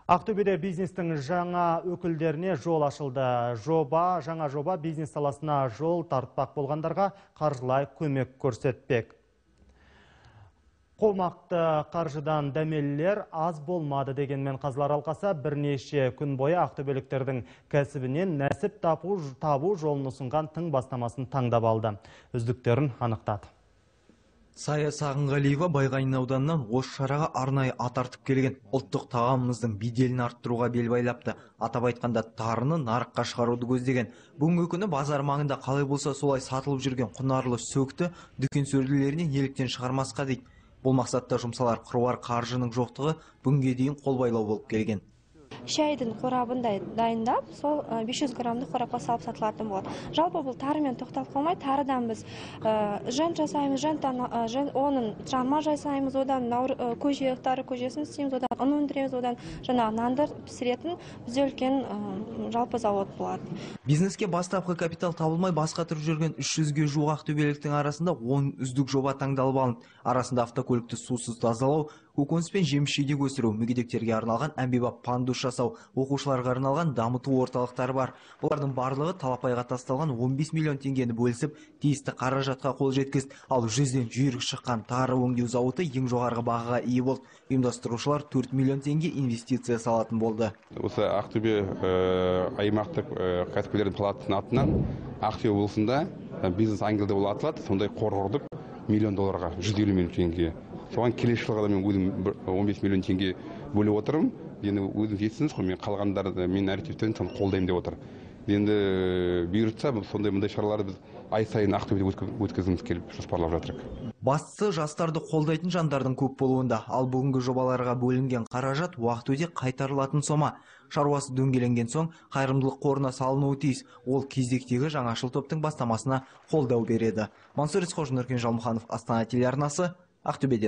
Ақтөбеде бизнестің жаңа өкілдеріне жол ашылды. Жаңа жоба бизнес саласына жол тартпақ болғандарға қаржылай көмек көрсетпек. Қомақты қаржыдан дәмелілер аз болмады дегенмен Қазылар алқасы бірнеше күн бойы ақтөбеліктердің кәсібінен нәсіп табу жолын ұсынған тың бастамасын таңдап алды. Үздіктерін анықтады. Сая Сағынғалиева Байғанин ауданынан осы шараға арнайы ат артып келген. Ұлттық тағамымыздың беделін арттыруға бел байлапты. Атап айтқанда тарыны нарыққа шығаруды көздеген. Бүгінгі күні базар маңында қалай болса солай сатылып жүрген құнарлы сөкті дүкен сөрелеріне неліктен шығармасқа дейді. Бұл мақсатта жұмсалар қыруар қаржының жоқтығы бүгінге дейін қолбайлау болып келген. Шайдың қорабын дайындап, сол 500 граммды қорапқа салып сатылатын болады. Жалпы бұл тарымен тоқталып қалмай, тарыдан біз жент жасаймыз, оның жанма жасаймыз, одан тары көжесін істейміз, одан ұн өндіреміз, одан жаңағы нанды пісіретін бізде үлкен жалпы завод болады. Бизнеске бастапқы капитал табылмай басқа тұрып жүрген 300-ге жуық ақтөбеліктің арасында 10 үздік жоба таңдалып алынды. Арасында автокөлікті сусыз тазалау, көкөніс пен жеміс-жидек өсіру, мүгедектерге арналған әмбебап пандус жасау, оқушыларға арналған дамыту орталықтары бар. Бұлардың барлығы талапайға тасталған 15 миллион теңгені бөлісіп, тиісті қаражатқа қол жеткізді. Ал 100-ден жүйрік шыққан тары өңдеу зауыты ең жоғарғы бағаға ие болды. Ұйымдастырушылар 4 миллион теңге инвестиция салатын болды. Осы Ақтөбе аймақтық кәсіпкерлердің палатасының атынан Ақтөбе облысында бизнес ангелді ол атылады. Сондай қор құрдық $1 миллион, 150 миллион теңге. Соған келесі жылға мен өзім 15 миллион теңге бөліп отырмын. Енді өзіңіз естісіңіз ғой, мен қалғандарды мен әріптестерім соны қолдаймын деп отыр. Енді бұйыртса мұндай шараларды біз ай сайын Ақтөбеде өткізгіміз келіп жоспарлап жатырмыз. Бастысы жастарды қолдайтын жандардың көп болуында. Ал бүгінгі жобаларға бөлінген қаражат уақыт өте қайтарылатын сома. Шаруасы дөңгеленген соң қайырымдылық қорына салынуы тиіс. Ол кезектегі жаңашыл топтың бастамасына қолдау береді. Мансұр Исқожин, Нұркен Жалмұханов, Астана телеарнасы, Ақтөбеде.